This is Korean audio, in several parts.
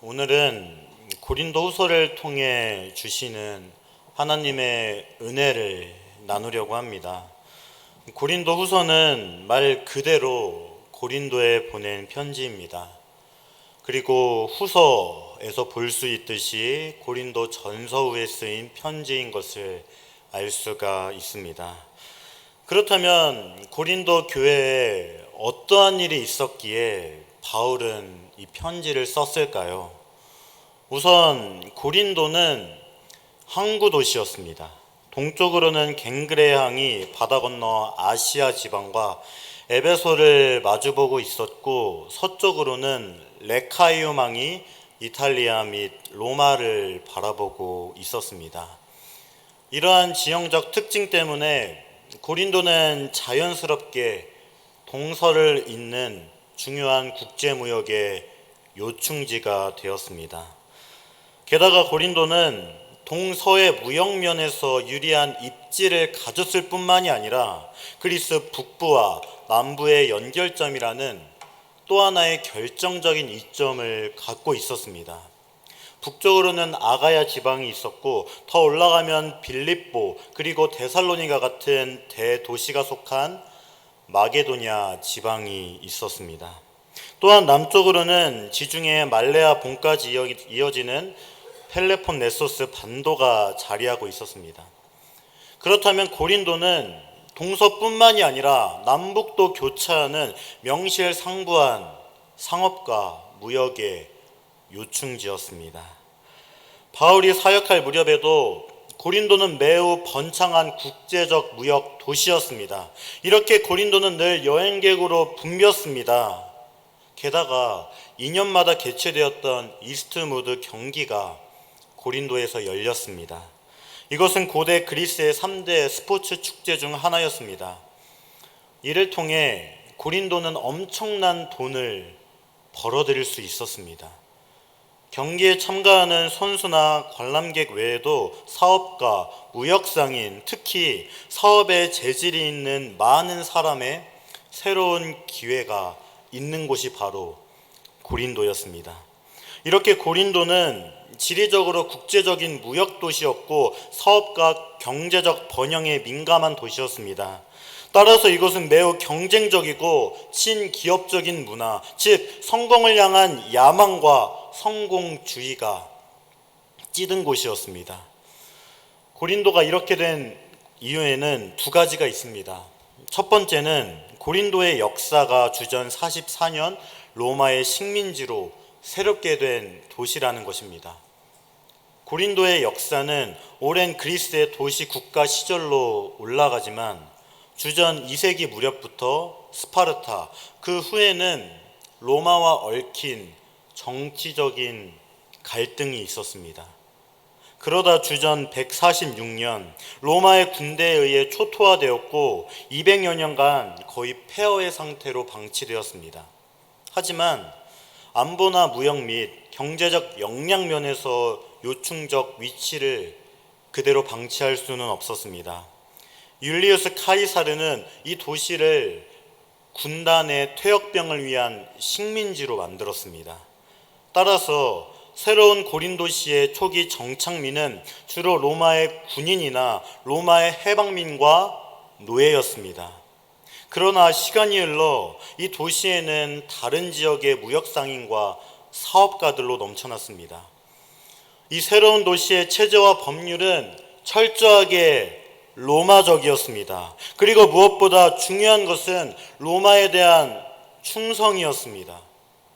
오늘은 고린도후서를 통해 주시는 하나님의 은혜를 나누려고 합니다. 고린도후서는 말 그대로 고린도에 보낸 편지입니다. 그리고 후서에서 볼 수 있듯이 고린도 전서후에 쓰인 편지인 것을 알 수가 있습니다. 그렇다면 고린도 교회에 어떠한 일이 있었기에 바울은 이 편지를 썼을까요? 우선 고린도는 항구 도시였습니다. 동쪽으로는 갱그레항이 바다 건너 아시아 지방과 에베소를 마주보고 있었고, 서쪽으로는 레카이움항이 이탈리아 및 로마를 바라보고 있었습니다. 이러한 지형적 특징 때문에 고린도는 자연스럽게 동서를 잇는 중요한 국제무역의 요충지가 되었습니다. 게다가 고린도는 동서의 무역면에서 유리한 입지를 가졌을 뿐만이 아니라 그리스 북부와 남부의 연결점이라는 또 하나의 결정적인 이점을 갖고 있었습니다. 북쪽으로는 아가야 지방이 있었고, 더 올라가면 빌립보 그리고 데살로니가 같은 대도시가 속한 마게도냐 지방이 있었습니다. 또한 남쪽으로는 지중해 말레아 봉까지 이어지는 펠레폰네소스 반도가 자리하고 있었습니다. 그렇다면 고린도는 동서뿐만이 아니라 남북도 교차하는 명실상부한 상업과 무역의 요충지였습니다. 바울이 사역할 무렵에도 고린도는 매우 번창한 국제적 무역 도시였습니다. 이렇게 고린도는 늘 여행객으로 붐볐습니다. 게다가 2년마다 개최되었던 이스트무드 경기가 고린도에서 열렸습니다. 이것은 고대 그리스의 3대 스포츠 축제 중 하나였습니다. 이를 통해 고린도는 엄청난 돈을 벌어들일 수 있었습니다. 경기에 참가하는 선수나 관람객 외에도 사업가, 무역상인, 특히 사업에 재질이 있는 많은 사람의 새로운 기회가 있는 곳이 바로 고린도였습니다. 이렇게 고린도는 지리적으로 국제적인 무역 도시였고 사업과 경제적 번영에 민감한 도시였습니다. 따라서 이것은 매우 경쟁적이고 친기업적인 문화, 즉 성공을 향한 야망과 성공주의가 찌든 곳이었습니다. 고린도가 이렇게 된 이유에는 두 가지가 있습니다. 첫 번째는 고린도의 역사가 주전 44년 로마의 식민지로 새롭게 된 도시라는 것입니다. 고린도의 역사는 오랜 그리스의 도시 국가 시절로 올라가지만 주전 2세기 무렵부터 스파르타, 그 후에는 로마와 얽힌 정치적인 갈등이 있었습니다. 그러다 주전 146년 로마의 군대에 의해 초토화되었고 200여 년간 거의 폐허의 상태로 방치되었습니다. 하지만 안보나 무역 및 경제적 역량 면에서 요충적 위치를 그대로 방치할 수는 없었습니다. 율리우스 카이사르는 이 도시를 군단의 퇴역병을 위한 식민지로 만들었습니다. 따라서 새로운 고린도시의 초기 정착민은 주로 로마의 군인이나 로마의 해방민과 노예였습니다. 그러나 시간이 흘러 이 도시에는 다른 지역의 무역상인과 사업가들로 넘쳐났습니다. 이 새로운 도시의 체제와 법률은 철저하게 로마적이었습니다. 그리고 무엇보다 중요한 것은 로마에 대한 충성이었습니다.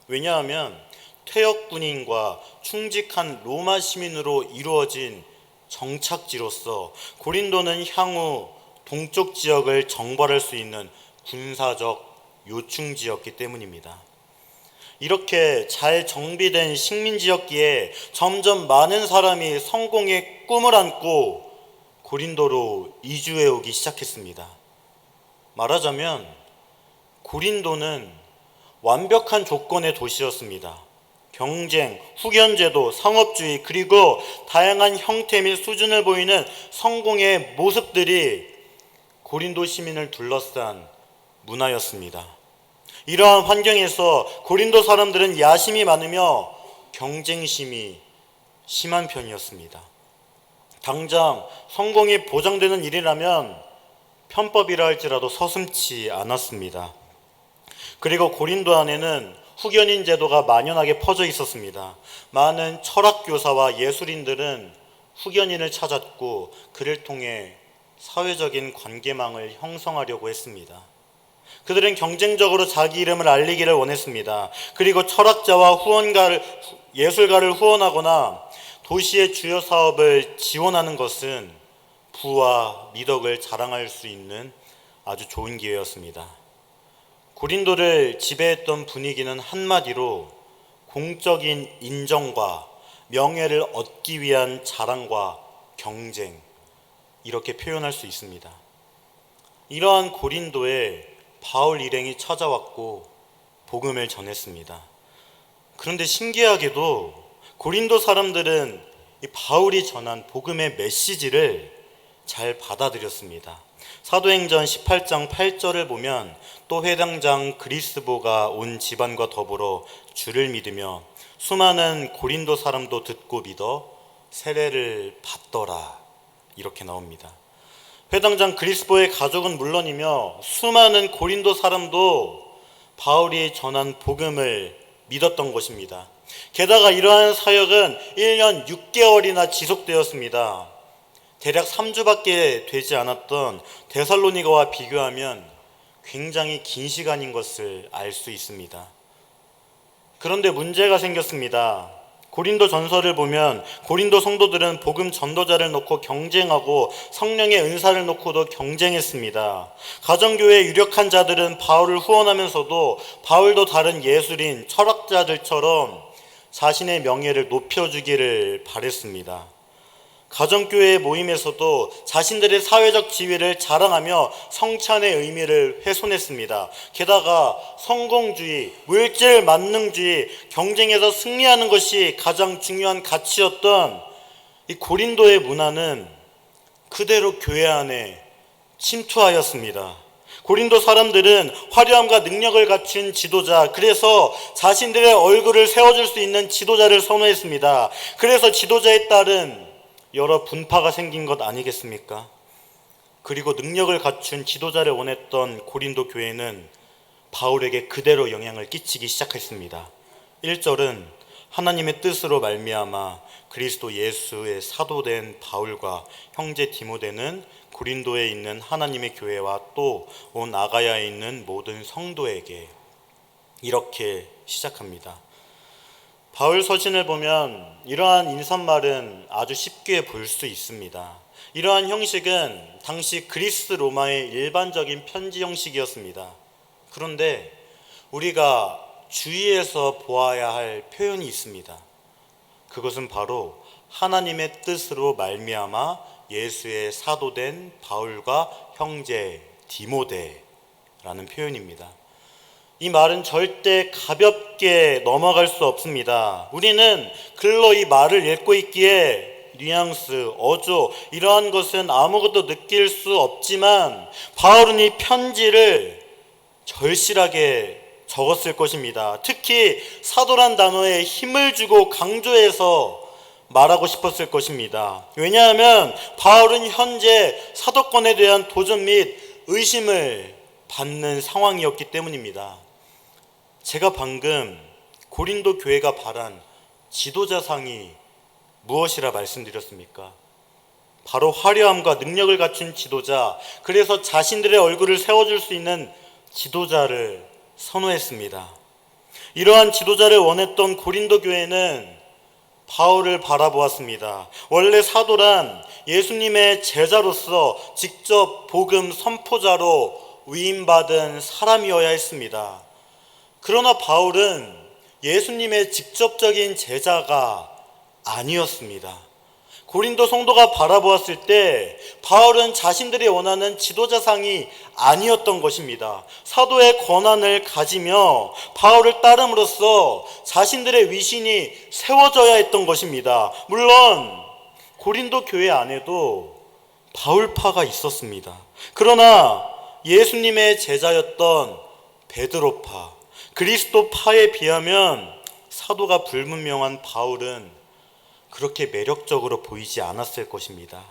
왜냐하면 퇴역 군인과 충직한 로마 시민으로 이루어진 정착지로서 고린도는 향후 동쪽 지역을 정벌할 수 있는 군사적 요충지였기 때문입니다. 이렇게 잘 정비된 식민지였기에 점점 많은 사람이 성공의 꿈을 안고 고린도로 이주해 오기 시작했습니다. 말하자면 고린도는 완벽한 조건의 도시였습니다. 경쟁, 후견제도, 상업주의, 그리고 다양한 형태 및 수준을 보이는 성공의 모습들이 고린도 시민을 둘러싼 문화였습니다. 이러한 환경에서 고린도 사람들은 야심이 많으며 경쟁심이 심한 편이었습니다. 당장 성공이 보장되는 일이라면 편법이라 할지라도 서슴지 않았습니다. 그리고 고린도 안에는 후견인 제도가 만연하게 퍼져 있었습니다. 많은 철학교사와 예술인들은 후견인을 찾았고 그를 통해 사회적인 관계망을 형성하려고 했습니다. 그들은 경쟁적으로 자기 이름을 알리기를 원했습니다. 그리고 철학자와 예술가를 후원하거나 도시의 주요 사업을 지원하는 것은 부와 미덕을 자랑할 수 있는 아주 좋은 기회였습니다. 고린도를 지배했던 분위기는 한마디로 공적인 인정과 명예를 얻기 위한 자랑과 경쟁, 이렇게 표현할 수 있습니다. 이러한 고린도에 바울 일행이 찾아왔고 복음을 전했습니다. 그런데 신기하게도 고린도 사람들은 이 바울이 전한 복음의 메시지를 잘 받아들였습니다. 사도행전 18장 8절을 보면 또 회당장 그리스보가 온 집안과 더불어 주를 믿으며 수많은 고린도 사람도 듣고 믿어 세례를 받더라, 이렇게 나옵니다. 회당장 그리스보의 가족은 물론이며 수많은 고린도 사람도 바울이 전한 복음을 믿었던 것입니다. 게다가 이러한 사역은 1년 6개월이나 지속되었습니다. 대략 3주밖에 되지 않았던 데살로니가와 비교하면 굉장히 긴 시간인 것을 알 수 있습니다. 그런데 문제가 생겼습니다. 고린도 전서를 보면 고린도 성도들은 복음 전도자를 놓고 경쟁하고 성령의 은사를 놓고도 경쟁했습니다. 가정교회의 유력한 자들은 바울을 후원하면서도 바울도 다른 예술인, 철학자들처럼 자신의 명예를 높여주기를 바랬습니다. 가정교회 모임에서도 자신들의 사회적 지위를 자랑하며 성찬의 의미를 훼손했습니다. 게다가 성공주의, 물질 만능주의, 경쟁에서 승리하는 것이 가장 중요한 가치였던 이 고린도의 문화는 그대로 교회 안에 침투하였습니다. 고린도 사람들은 화려함과 능력을 갖춘 지도자, 그래서 자신들의 얼굴을 세워줄 수 있는 지도자를 선호했습니다. 그래서 지도자에 따른 여러 분파가 생긴 것 아니겠습니까? 그리고 능력을 갖춘 지도자를 원했던 고린도 교회는 바울에게 그대로 영향을 끼치기 시작했습니다. 1절은 하나님의 뜻으로 말미암아 그리스도 예수의 사도된 바울과 형제 디모데는 고린도에 있는 하나님의 교회와 또 온 아가야에 있는 모든 성도에게, 이렇게 시작합니다. 바울 서신을 보면 이러한 인사말은 아주 쉽게 볼 수 있습니다. 이러한 형식은 당시 그리스 로마의 일반적인 편지 형식이었습니다. 그런데 우리가 주의해서 보아야 할 표현이 있습니다. 그것은 바로 하나님의 뜻으로 말미암아 예수의 사도된 바울과 형제 디모데라는 표현입니다. 이 말은 절대 가볍게 넘어갈 수 없습니다. 우리는 글로 이 말을 읽고 있기에 뉘앙스, 어조, 이러한 것은 아무것도 느낄 수 없지만 바울은 이 편지를 절실하게 적었을 것입니다. 특히 사도란 단어에 힘을 주고 강조해서 말하고 싶었을 것입니다. 왜냐하면 바울은 현재 사도권에 대한 도전 및 의심을 받는 상황이었기 때문입니다. 제가 방금 고린도 교회가 바란 지도자상이 무엇이라 말씀드렸습니까? 바로 화려함과 능력을 갖춘 지도자, 그래서 자신들의 얼굴을 세워줄 수 있는 지도자를 선호했습니다. 이러한 지도자를 원했던 고린도 교회는 바울을 바라보았습니다. 원래 사도란 예수님의 제자로서 직접 복음 선포자로 위임받은 사람이어야 했습니다. 그러나 바울은 예수님의 직접적인 제자가 아니었습니다. 고린도 성도가 바라보았을 때 바울은 자신들이 원하는 지도자상이 아니었던 것입니다. 사도의 권한을 가지며 바울을 따름으로써 자신들의 위신이 세워져야 했던 것입니다. 물론 고린도 교회 안에도 바울파가 있었습니다. 그러나 예수님의 제자였던 베드로파, 그리스도파에 비하면 사도가 불분명한 바울은 그렇게 매력적으로 보이지 않았을 것입니다.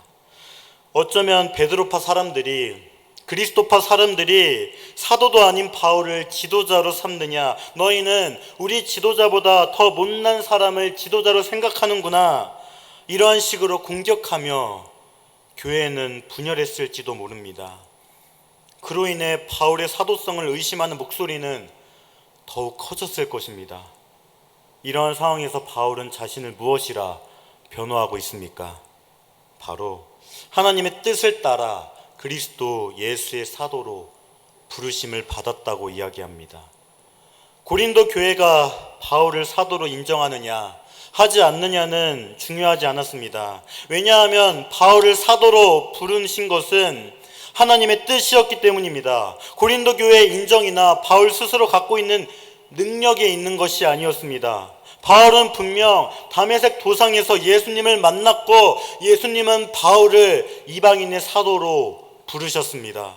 어쩌면 베드로파 사람들이, 그리스도파 사람들이 사도도 아닌 바울을 지도자로 삼느냐, 너희는 우리 지도자보다 더 못난 사람을 지도자로 생각하는구나, 이러한 식으로 공격하며 교회는 분열했을지도 모릅니다. 그로 인해 바울의 사도성을 의심하는 목소리는 더욱 커졌을 것입니다. 이러한 상황에서 바울은 자신을 무엇이라 변호하고 있습니까? 바로 하나님의 뜻을 따라 그리스도 예수의 사도로 부르심을 받았다고 이야기합니다. 고린도 교회가 바울을 사도로 인정하느냐 하지 않느냐는 중요하지 않았습니다. 왜냐하면 바울을 사도로 부르신 것은 하나님의 뜻이었기 때문입니다. 고린도 교회의 인정이나 바울 스스로 갖고 있는 능력에 있는 것이 아니었습니다. 바울은 분명 다메섹 도상에서 예수님을 만났고 예수님은 바울을 이방인의 사도로 부르셨습니다.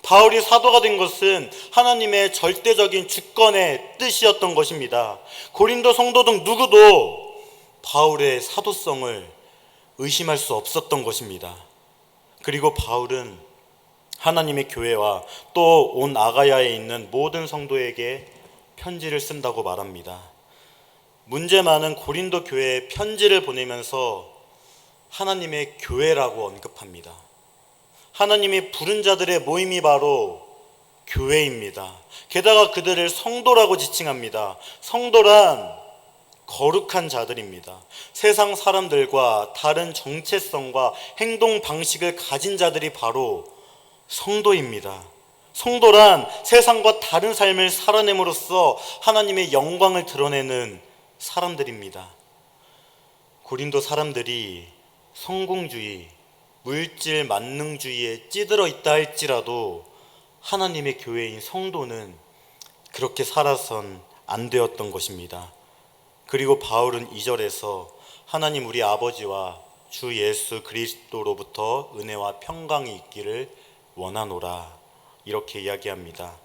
바울이 사도가 된 것은 하나님의 절대적인 주권의 뜻이었던 것입니다. 고린도 성도 등 누구도 바울의 사도성을 의심할 수 없었던 것입니다. 그리고 바울은 하나님의 교회와 또 온 아가야에 있는 모든 성도에게 편지를 쓴다고 말합니다. 문제 많은 고린도 교회에 편지를 보내면서 하나님의 교회라고 언급합니다. 하나님이 부른 자들의 모임이 바로 교회입니다. 게다가 그들을 성도라고 지칭합니다. 성도란 거룩한 자들입니다. 세상 사람들과 다른 정체성과 행동 방식을 가진 자들이 바로 성도입니다. 성도란 세상과 다른 삶을 살아냄으로써 하나님의 영광을 드러내는 사람들입니다. 고린도 사람들이 성공주의, 물질 만능주의에 찌들어 있다 할지라도 하나님의 교회인 성도는 그렇게 살아선 안 되었던 것입니다. 그리고 바울은 2절에서 하나님 우리 아버지와 주 예수 그리스도로부터 은혜와 평강이 있기를 원하노라, 이렇게 이야기합니다.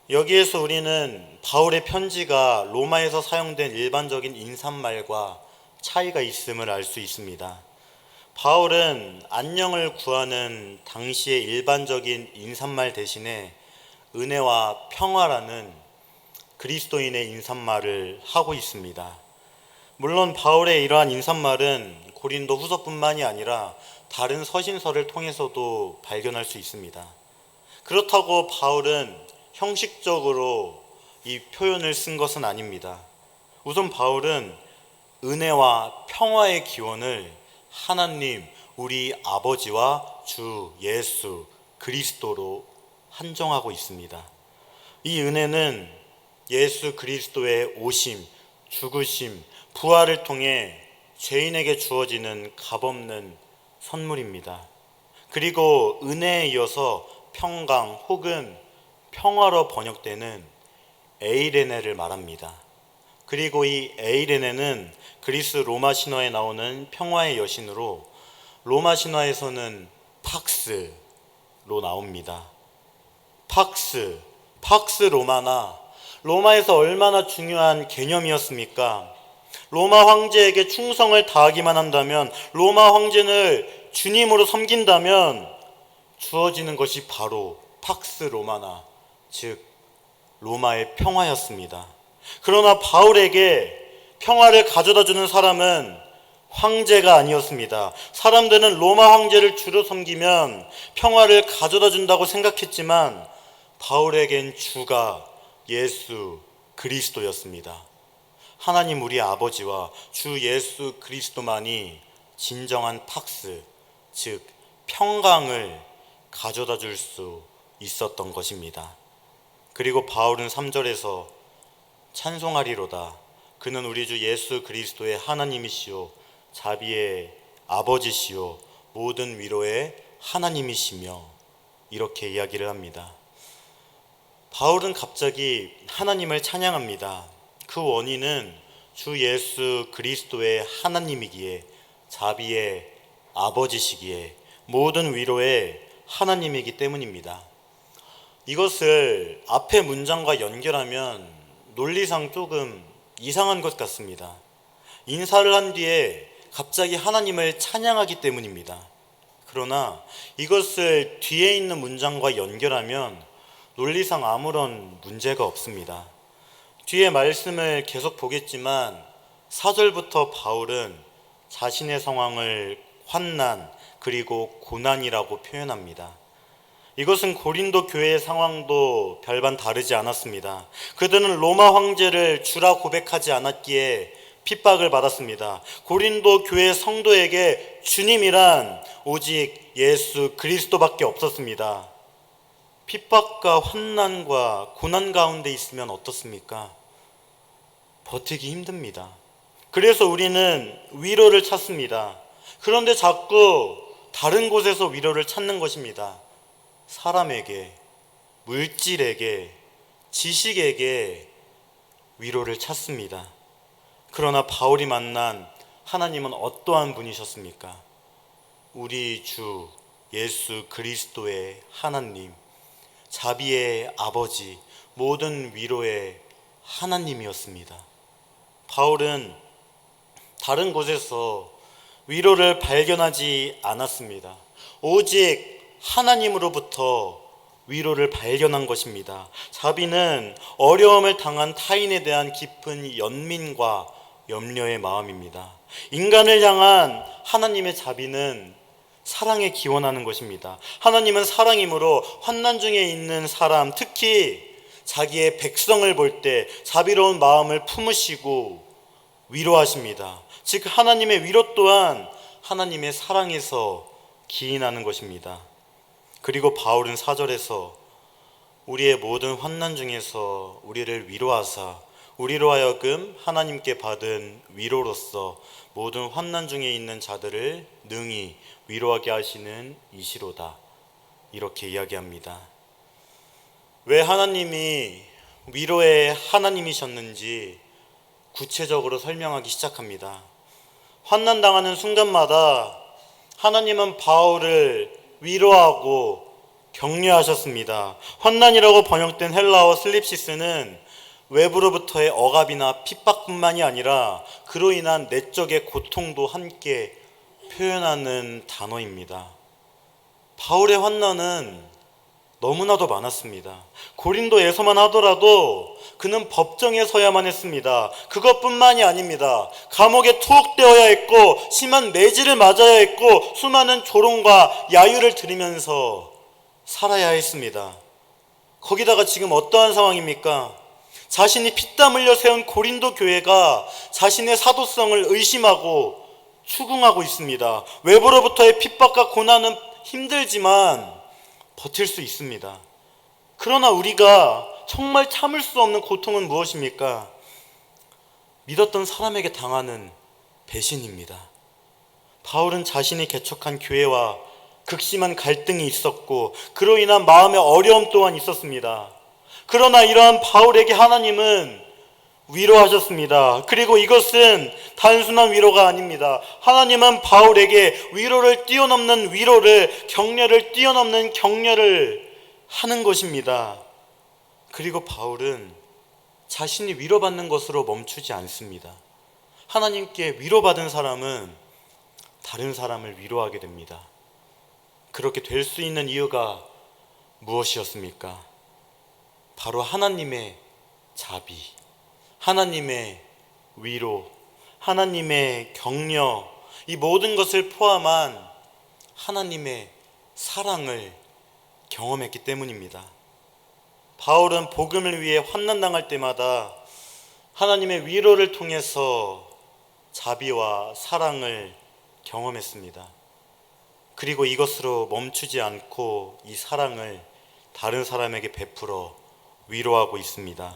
여기에서 우리는 바울의 편지가 로마에서 사용된 일반적인 인사말과 차이가 있음을 알 수 있습니다. 바울은 안녕을 구하는 당시의 일반적인 인사말 대신에 은혜와 평화라는 그리스도인의 인사말을 하고 있습니다. 물론 바울의 이러한 인사말은 고린도 후서뿐만이 아니라 다른 서신서를 통해서도 발견할 수 있습니다. 그렇다고 바울은 형식적으로 이 표현을 쓴 것은 아닙니다. 우선 바울은 은혜와 평화의 기원을 하나님 우리 아버지와 주 예수 그리스도로 한정하고 있습니다. 이 은혜는 예수 그리스도의 오심, 죽으심, 부활을 통해 죄인에게 주어지는 값없는 선물입니다. 그리고 은혜에 이어서 평강 혹은 평화로 번역되는 에이레네를 말합니다. 그리고 이 에이레네는 그리스 로마 신화에 나오는 평화의 여신으로 로마 신화에서는 팍스로 나옵니다. 팍스 로마나, 로마에서 얼마나 중요한 개념이었습니까? 로마 황제에게 충성을 다하기만 한다면, 로마 황제를 주님으로 섬긴다면 주어지는 것이 바로 팍스 로마나, 즉 로마의 평화였습니다. 그러나 바울에게 평화를 가져다주는 사람은 황제가 아니었습니다. 사람들은 로마 황제를 주로 섬기면 평화를 가져다준다고 생각했지만 바울에겐 주가 예수 그리스도였습니다. 하나님 우리 아버지와 주 예수 그리스도만이 진정한 팍스, 즉 평강을 가져다 줄 수 있었던 것입니다. 그리고 바울은 3절에서 찬송하리로다. 그는 우리 주 예수 그리스도의 하나님이시요 자비의 아버지시요 모든 위로의 하나님이시며, 이렇게 이야기를 합니다. 바울은 갑자기 하나님을 찬양합니다. 그 원인은 주 예수 그리스도의 하나님이기에, 자비의 아버지시기에, 모든 위로의 하나님이기 때문입니다. 이것을 앞의 문장과 연결하면 논리상 조금 이상한 것 같습니다. 인사를 한 뒤에 갑자기 하나님을 찬양하기 때문입니다. 그러나 이것을 뒤에 있는 문장과 연결하면 논리상 아무런 문제가 없습니다. 뒤에 말씀을 계속 보겠지만 4절부터 바울은 자신의 상황을 환난 그리고 고난이라고 표현합니다. 이것은 고린도 교회의 상황도 별반 다르지 않았습니다. 그들은 로마 황제를 주라 고백하지 않았기에 핍박을 받았습니다. 고린도 교회 성도에게 주님이란 오직 예수 그리스도밖에 없었습니다. 핍박과 환난과 고난 가운데 있으면 어떻습니까? 버티기 힘듭니다. 그래서 우리는 위로를 찾습니다. 그런데 자꾸 다른 곳에서 위로를 찾는 것입니다. 사람에게, 물질에게, 지식에게 위로를 찾습니다. 그러나 바울이 만난 하나님은 어떠한 분이셨습니까? 우리 주 예수 그리스도의 하나님, 자비의 아버지, 모든 위로의 하나님이었습니다. 바울은 다른 곳에서 위로를 발견하지 않았습니다. 오직 하나님으로부터 위로를 발견한 것입니다. 자비는 어려움을 당한 타인에 대한 깊은 연민과 염려의 마음입니다. 인간을 향한 하나님의 자비는 사랑에 기원하는 것입니다. 하나님은 사랑이므로 환난 중에 있는 사람, 특히 자기의 백성을 볼 때 자비로운 마음을 품으시고 위로하십니다. 즉 하나님의 위로 또한 하나님의 사랑에서 기인하는 것입니다. 그리고 바울은 4절에서 우리의 모든 환난 중에서 우리를 위로하사 우리로 하여금 하나님께 받은 위로로서 모든 환난 중에 있는 자들을 능히 위로하게 하시는 이시로다, 이렇게 이야기합니다. 왜 하나님이 위로의 하나님이셨는지 구체적으로 설명하기 시작합니다. 환난당하는 순간마다 하나님은 바울을 위로하고 격려하셨습니다. 환난이라고 번역된 헬라어 슬립시스는 외부로부터의 억압이나 핍박뿐만이 아니라 그로 인한 내적의 고통도 함께 표현하는 단어입니다. 바울의 환난은 너무나도 많았습니다. 고린도에서만 하더라도 그는 법정에 서야만 했습니다. 그것뿐만이 아닙니다. 감옥에 투옥되어야 했고 심한 매질을 맞아야 했고 수많은 조롱과 야유를 들으면서 살아야 했습니다. 거기다가 지금 어떠한 상황입니까? 자신이 피땀 흘려 세운 고린도 교회가 자신의 사도성을 의심하고 추궁하고 있습니다. 외부로부터의 핍박과 고난은 힘들지만 버틸 수 있습니다. 그러나 우리가 정말 참을 수 없는 고통은 무엇입니까? 믿었던 사람에게 당하는 배신입니다. 바울은 자신이 개척한 교회와 극심한 갈등이 있었고 그로 인한 마음의 어려움 또한 있었습니다. 그러나 이러한 바울에게 하나님은 위로하셨습니다. 그리고 이것은 단순한 위로가 아닙니다. 하나님은 바울에게 위로를 뛰어넘는 위로를, 격려를 뛰어넘는 격려를 하는 것입니다. 그리고 바울은 자신이 위로받는 것으로 멈추지 않습니다. 하나님께 위로받은 사람은 다른 사람을 위로하게 됩니다. 그렇게 될 수 있는 이유가 무엇이었습니까? 바로 하나님의 자비, 하나님의 위로, 하나님의 격려, 이 모든 것을 포함한 하나님의 사랑을 경험했기 때문입니다. 바울은 복음을 위해 환난당할 때마다 하나님의 위로를 통해서 자비와 사랑을 경험했습니다. 그리고 이것으로 멈추지 않고 이 사랑을 다른 사람에게 베풀어 위로하고 있습니다.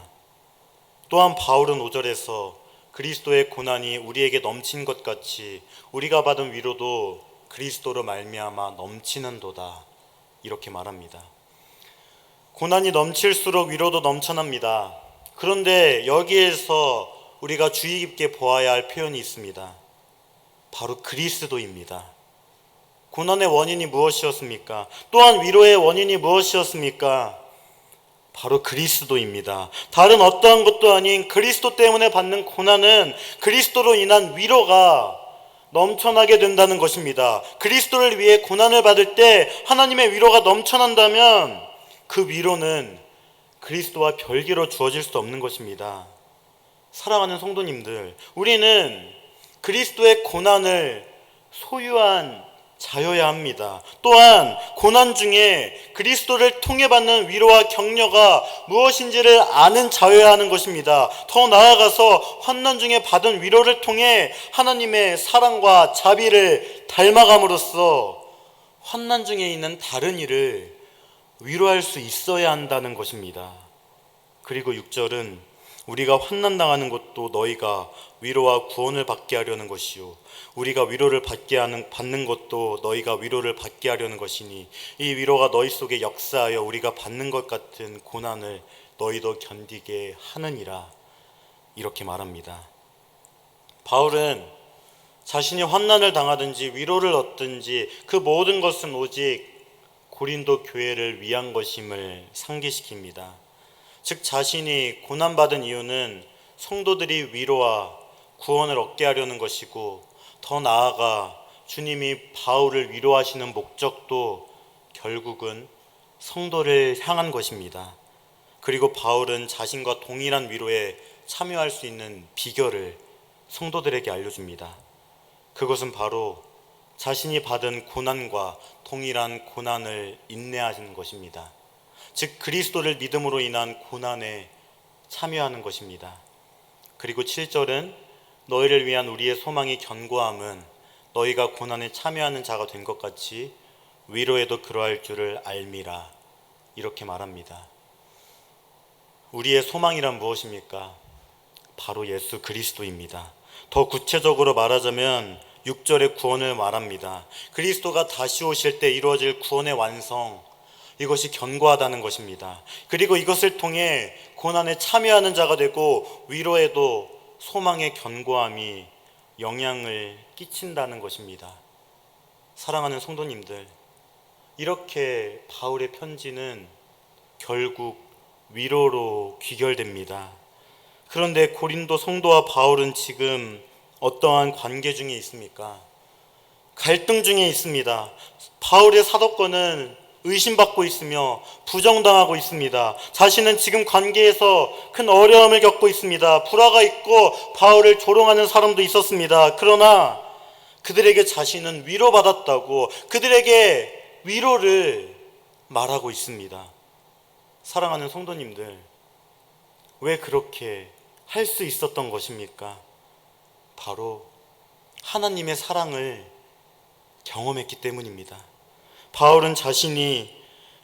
또한 바울은 5절에서 그리스도의 고난이 우리에게 넘친 것 같이 우리가 받은 위로도 그리스도로 말미암아 넘치는도다, 이렇게 말합니다. 고난이 넘칠수록 위로도 넘쳐납니다. 그런데 여기에서 우리가 주의 깊게 보아야 할 표현이 있습니다. 바로 그리스도입니다. 고난의 원인이 무엇이었습니까? 또한 위로의 원인이 무엇이었습니까? 바로 그리스도입니다. 다른 어떠한 것도 아닌 그리스도 때문에 받는 고난은 그리스도로 인한 위로가 넘쳐나게 된다는 것입니다. 그리스도를 위해 고난을 받을 때 하나님의 위로가 넘쳐난다면 그 위로는 그리스도와 별개로 주어질 수 없는 것입니다. 사랑하는 성도님들, 우리는 그리스도의 고난을 소유한 자여야 합니다. 또한 고난 중에 그리스도를 통해 받는 위로와 격려가 무엇인지를 아는 자여야 하는 것입니다. 더 나아가서 환난 중에 받은 위로를 통해 하나님의 사랑과 자비를 닮아감으로써 환난 중에 있는 다른 이를 위로할 수 있어야 한다는 것입니다. 그리고 6절은 우리가 환난당하는 것도 너희가 위로와 구원을 받게 하려는 것이요 우리가 위로를 받는 것도 너희가 위로를 받게 하려는 것이니 이 위로가 너희 속에 역사하여 우리가 받는 것 같은 고난을 너희도 견디게 하느니라, 이렇게 말합니다. 바울은 자신이 환난을 당하든지 위로를 얻든지 그 모든 것은 오직 고린도 교회를 위한 것임을 상기시킵니다. 즉 자신이 고난받은 이유는 성도들이 위로와 구원을 얻게 하려는 것이고, 더 나아가 주님이 바울을 위로하시는 목적도 결국은 성도를 향한 것입니다. 그리고 바울은 자신과 동일한 위로에 참여할 수 있는 비결을 성도들에게 알려줍니다. 그것은 바로 자신이 받은 고난과 동일한 고난을 인내하는 것입니다. 즉 그리스도를 믿음으로 인한 고난에 참여하는 것입니다. 그리고 7절은 너희를 위한 우리의 소망이 견고함은 너희가 고난에 참여하는 자가 된 것 같이 위로에도 그러할 줄을 알미라, 이렇게 말합니다. 우리의 소망이란 무엇입니까? 바로 예수 그리스도입니다. 더 구체적으로 말하자면 6절의 구원을 말합니다. 그리스도가 다시 오실 때 이루어질 구원의 완성, 이것이 견고하다는 것입니다. 그리고 이것을 통해 고난에 참여하는 자가 되고 위로에도 소망의 견고함이 영향을 끼친다는 것입니다. 사랑하는 성도님들, 이렇게 바울의 편지는 결국 위로로 귀결됩니다. 그런데 고린도 성도와 바울은 지금 어떠한 관계 중에 있습니까? 갈등 중에 있습니다. 바울의 사도권은 의심받고 있으며 부정당하고 있습니다. 자신은 지금 관계에서 큰 어려움을 겪고 있습니다. 불화가 있고 바울을 조롱하는 사람도 있었습니다. 그러나 그들에게 자신은 위로받았다고 그들에게 위로를 말하고 있습니다. 사랑하는 성도님들, 왜 그렇게 할 수 있었던 것입니까? 바로 하나님의 사랑을 경험했기 때문입니다. 바울은 자신이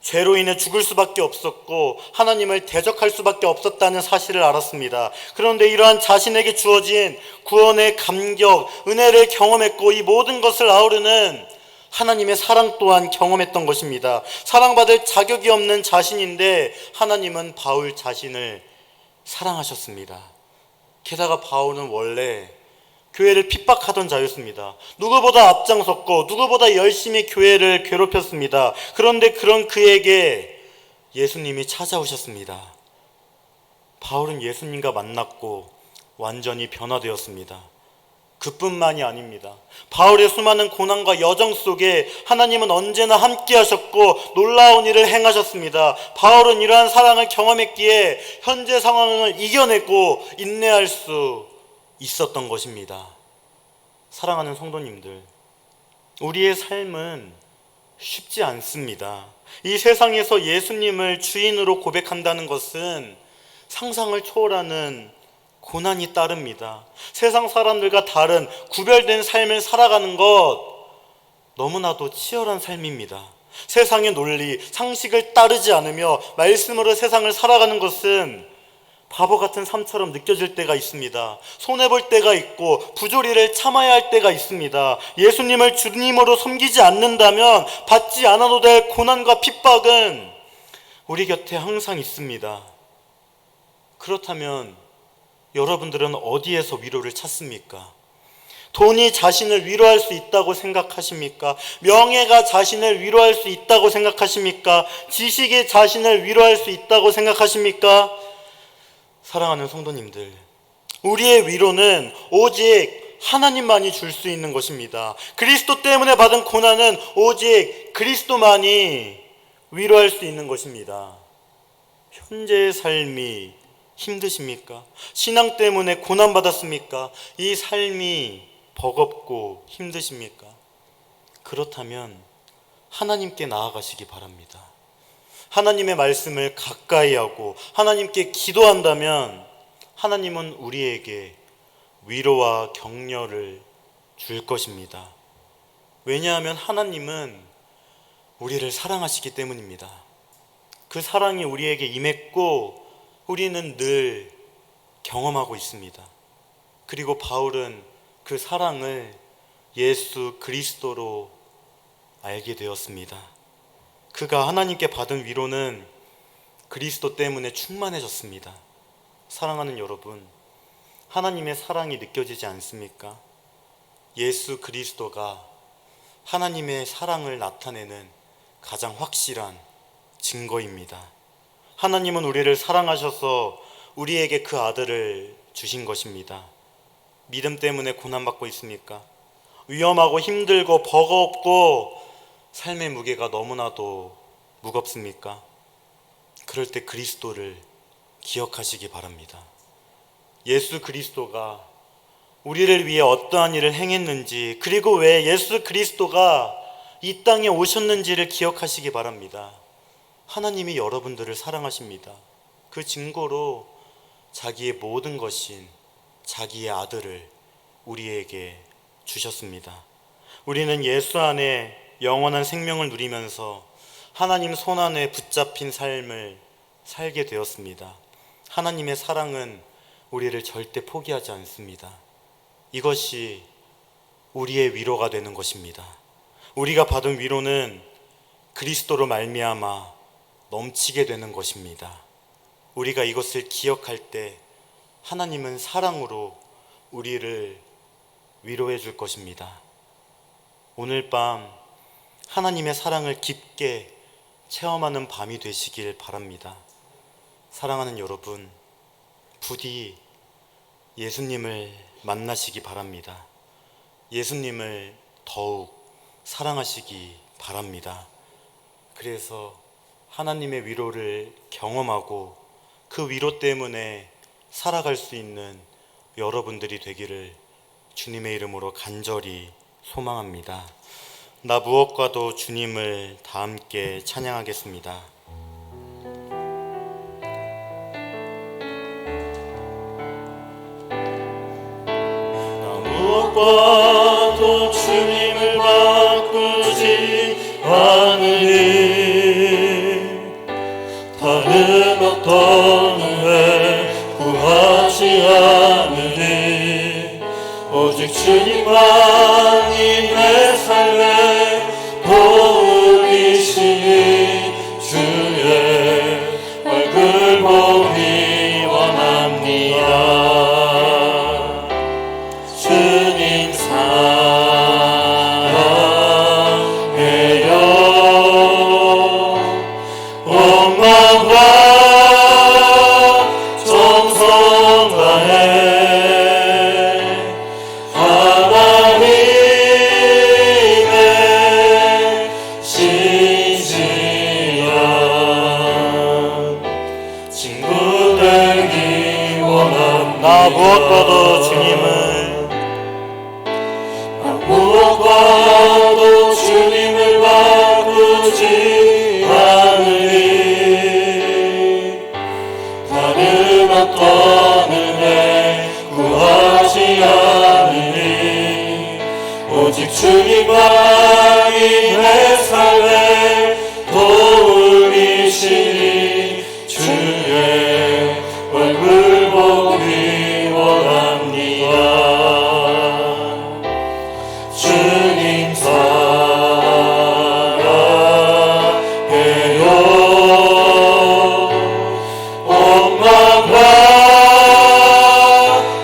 죄로 인해 죽을 수밖에 없었고 하나님을 대적할 수밖에 없었다는 사실을 알았습니다. 그런데 이러한 자신에게 주어진 구원의 감격, 은혜를 경험했고 이 모든 것을 아우르는 하나님의 사랑 또한 경험했던 것입니다. 사랑받을 자격이 없는 자신인데 하나님은 바울 자신을 사랑하셨습니다. 게다가 바울은 원래 교회를 핍박하던 자였습니다. 누구보다 앞장섰고 누구보다 열심히 교회를 괴롭혔습니다. 그런데 그런 그에게 예수님이 찾아오셨습니다. 바울은 예수님과 만났고 완전히 변화되었습니다. 그뿐만이 아닙니다. 바울의 수많은 고난과 여정 속에 하나님은 언제나 함께 하셨고 놀라운 일을 행하셨습니다. 바울은 이러한 사랑을 경험했기에 현재 상황을 이겨내고 인내할 수 있었던 것입니다. 사랑하는 성도님들, 우리의 삶은 쉽지 않습니다. 이 세상에서 예수님을 주인으로 고백한다는 것은 상상을 초월하는 고난이 따릅니다. 세상 사람들과 다른 구별된 삶을 살아가는 것, 너무나도 치열한 삶입니다. 세상의 논리, 상식을 따르지 않으며 말씀으로 세상을 살아가는 것은 바보 같은 삶처럼 느껴질 때가 있습니다. 손해볼 때가 있고 부조리를 참아야 할 때가 있습니다. 예수님을 주님으로 섬기지 않는다면 받지 않아도 될 고난과 핍박은 우리 곁에 항상 있습니다. 그렇다면 여러분들은 어디에서 위로를 찾습니까? 돈이 자신을 위로할 수 있다고 생각하십니까? 명예가 자신을 위로할 수 있다고 생각하십니까? 지식이 자신을 위로할 수 있다고 생각하십니까? 사랑하는 성도님들, 우리의 위로는 오직 하나님만이 줄 수 있는 것입니다. 그리스도 때문에 받은 고난은 오직 그리스도만이 위로할 수 있는 것입니다. 현재의 삶이 힘드십니까? 신앙 때문에 고난받았습니까? 이 삶이 버겁고 힘드십니까? 그렇다면 하나님께 나아가시기 바랍니다. 하나님의 말씀을 가까이 하고 하나님께 기도한다면 하나님은 우리에게 위로와 격려를 줄 것입니다. 왜냐하면 하나님은 우리를 사랑하시기 때문입니다. 그 사랑이 우리에게 임했고 우리는 늘 경험하고 있습니다. 그리고 바울은 그 사랑을 예수 그리스도로 알게 되었습니다. 그가 하나님께 받은 위로는 그리스도 때문에 충만해졌습니다. 사랑하는 여러분, 하나님의 사랑이 느껴지지 않습니까? 예수 그리스도가 하나님의 사랑을 나타내는 가장 확실한 증거입니다. 하나님은 우리를 사랑하셔서 우리에게 그 아들을 주신 것입니다. 믿음 때문에 고난받고 있습니까? 위험하고 힘들고 버겁고 삶의 무게가 너무나도 무겁습니까? 그럴 때 그리스도를 기억하시기 바랍니다. 예수 그리스도가 우리를 위해 어떠한 일을 행했는지, 그리고 왜 예수 그리스도가 이 땅에 오셨는지를 기억하시기 바랍니다. 하나님이 여러분들을 사랑하십니다. 그 증거로 자기의 모든 것인 자기의 아들을 우리에게 주셨습니다. 우리는 예수 안에 영원한 생명을 누리면서 하나님 손 안에 붙잡힌 삶을 살게 되었습니다. 하나님의 사랑은 우리를 절대 포기하지 않습니다. 이것이 우리의 위로가 되는 것입니다. 우리가 받은 위로는 그리스도로 말미암아 넘치게 되는 것입니다. 우리가 이것을 기억할 때 하나님은 사랑으로 우리를 위로해 줄 것입니다. 오늘 밤 하나님의 사랑을 깊게 체험하는 밤이 되시길 바랍니다. 사랑하는 여러분, 부디 예수님을 만나시기 바랍니다. 예수님을 더욱 사랑하시기 바랍니다. 그래서 하나님의 위로를 경험하고 그 위로 때문에 살아갈 수 있는 여러분들이 되기를 주님의 이름으로 간절히 소망합니다. 나 무엇과도 주님을 다 함께 찬양하겠습니다. 나 무엇과도 주님을 바꾸지 않으니 다른 어떤 은혜 구하지 않으니 오직 주님만이 내 삶의 도우이시니 주의 얼굴 보기 원합니다. 주님 사랑해요. 온 마음과 정성 다해 나 무엇과도 주님을 바꾸지 않으니 다른 어떤 은혜 구하지 않으니 오직 주님만이 내 삶의 도움이시니 주의 얼굴 보기 원합니다. 주님 사랑해요. 온 마음과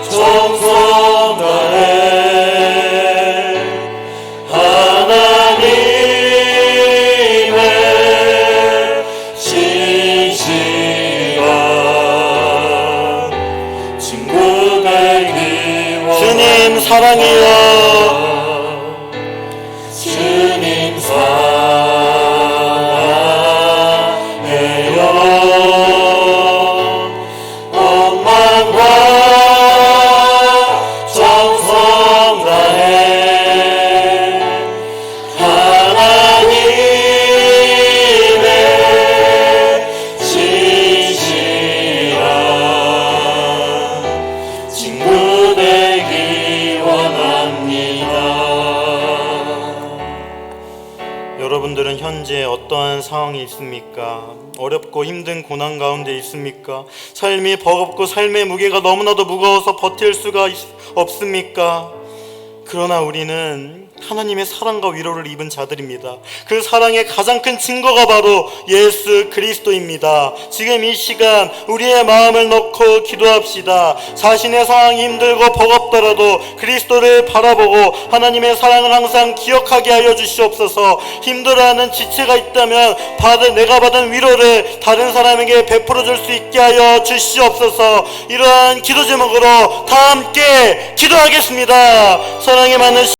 정성 다해 주님 사랑해요. 주님 사랑해요. 온 마음과 정성 다해 하나님의 진실한 친구 되기 원합니다. 여러분들은 현재 어떠한 상황이 있습니까? 어렵고 힘든 고난 가운데 있습니까? 삶이 버겁고 삶의 무게가 너무나도 무거워서 버틸 수가 없습니까? 그러나 우리는 하나님의 사랑과 위로를 입은 자들입니다. 그 사랑의 가장 큰 증거가 바로 예수 그리스도입니다. 지금 이 시간 우리의 마음을 놓고 기도합시다. 자신의 상황이 힘들고 버겁더라도 그리스도를 바라보고 하나님의 사랑을 항상 기억하게 하여 주시옵소서. 힘들어하는 지체가 있다면 내가 받은 위로를 다른 사람에게 베풀어 줄 수 있게 하여 주시옵소서. 이러한 기도 제목으로 다 함께 기도하겠습니다. 사랑에 많은